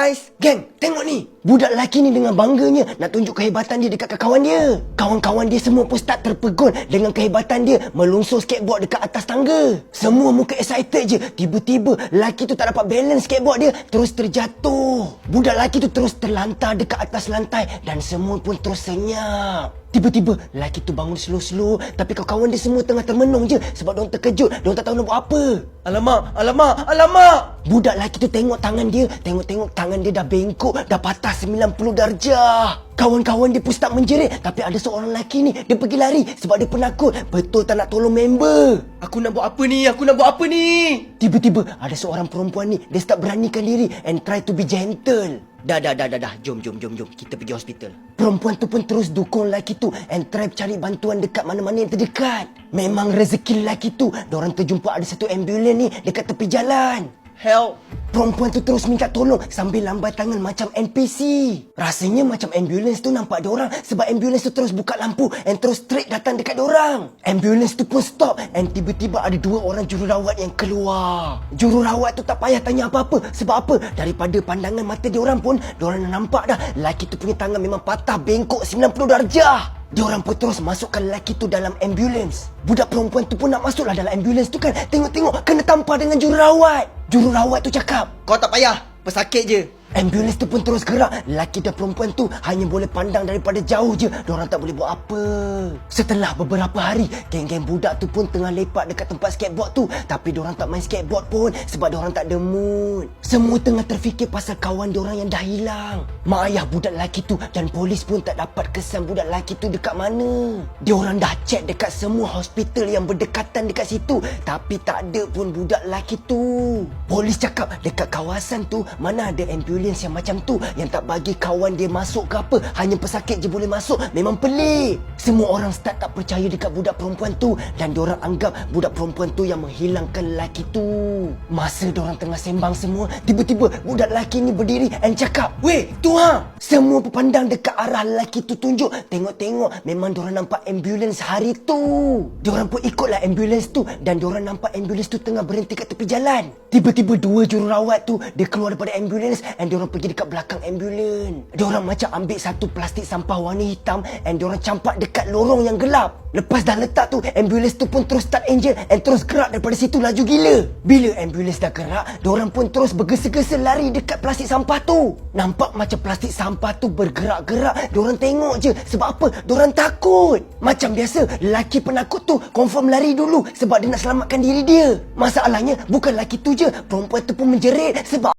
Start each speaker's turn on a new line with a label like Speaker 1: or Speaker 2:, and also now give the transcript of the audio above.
Speaker 1: guys. Geng, tengok ni. Budak lelaki ni dengan bangganya nak tunjuk kehebatan dia dekat kawan dia. Kawan-kawan dia semua pun start terpegun dengan kehebatan dia melunsur skateboard dekat atas tangga. Semua muka excited je. Tiba-tiba lelaki tu tak dapat balance skateboard dia, terus terjatuh. Budak lelaki tu terus terlantar dekat atas lantai dan semua pun terus senyap. Tiba-tiba lelaki tu bangun slow-slow, tapi kawan-kawan dia semua tengah termenung je sebab diorang terkejut, diorang tak tahu nak buat apa. Alamak. Budak lelaki tu tengok tangan dia, tengok tangan dia dah bengkok, dah patah 90 darjah. Kawan-kawan dia pun start menjerit, tapi ada seorang lelaki ni, dia pergi lari sebab dia penakut. Betul tak nak tolong member. Aku nak buat apa ni? Tiba-tiba ada seorang perempuan ni, dia start beranikan diri and try to be gentle. Dah. Jom. Kita pergi hospital. Perempuan tu pun terus dukung lelaki tu and try cari bantuan dekat mana-mana yang terdekat. Memang rezeki lelaki tu, diorang terjumpa ada satu ambulans ni dekat tepi jalan. Help. Perempuan tu terus minta tolong sambil lambai tangan macam NPC. Rasanya macam ambulans tu nampak diorang sebab ambulans tu terus buka lampu and terus straight datang dekat diorang. Ambulans tu pun stop and tiba-tiba ada dua orang jururawat yang keluar. Jururawat tu tak payah tanya apa-apa. Sebab apa? Daripada pandangan mata diorang pun, diorang nampak dah lelaki tu punya tangan memang patah bengkok 90 darjah. Diorang pun terus masukkan lelaki tu dalam ambulans. Budak perempuan tu pun nak masuklah dalam ambulans tu kan. Tengok kena tampar dengan jururawat. Jururawat tu cakap, "Kau tak payah, pesakit je." Ambulans tu pun terus gerak. Lelaki dan perempuan tu hanya boleh pandang daripada jauh je. Diorang tak boleh buat apa. Setelah beberapa hari, geng-geng budak tu pun tengah lepak dekat tempat skateboard tu. Tapi diorang tak main skateboard pun sebab diorang tak ada mood. Semua tengah terfikir pasal kawan diorang yang dah hilang. Mak ayah budak lelaki tu dan polis pun tak dapat kesan budak lelaki tu dekat mana. Diorang dah check dekat semua hospital yang berdekatan dekat situ, tapi tak ada pun budak lelaki tu. Polis cakap dekat kawasan tu mana ada ambulans yang macam tu, yang tak bagi kawan dia masuk ke apa, hanya pesakit je boleh masuk. Memang pelik. Semua orang start tak percaya dekat budak perempuan tu dan diorang anggap budak perempuan tu yang menghilangkan lelaki tu. Masa diorang tengah sembang semua, tiba-tiba budak lelaki ni berdiri and cakap, "Weh, tu ha!" Semua berpandang dekat arah lelaki tu tunjuk. Tengok, memang diorang nampak ambulans hari tu. Diorang pun ikutlah ambulans tu dan diorang nampak ambulans tu tengah berhenti kat tepi jalan. Tiba-tiba dua jururawat tu, dia keluar daripada ambulans and diorang pergi dekat belakang ambulans. Diorang macam ambil satu plastik sampah warna hitam and diorang campak dekat lorong yang gelap. Lepas dah letak tu, ambulans tu pun terus start engine and terus gerak daripada situ laju gila. Bila ambulans dah gerak, diorang pun terus bergesa-gesa lari dekat plastik sampah tu. Nampak macam plastik sampah tu bergerak-gerak. Diorang tengok je. Sebab apa? Diorang takut. Macam biasa, lelaki penakut tu confirm lari dulu sebab dia nak selamatkan diri dia. Masalahnya bukan lelaki tu je, perempuan tu pun menjerit sebab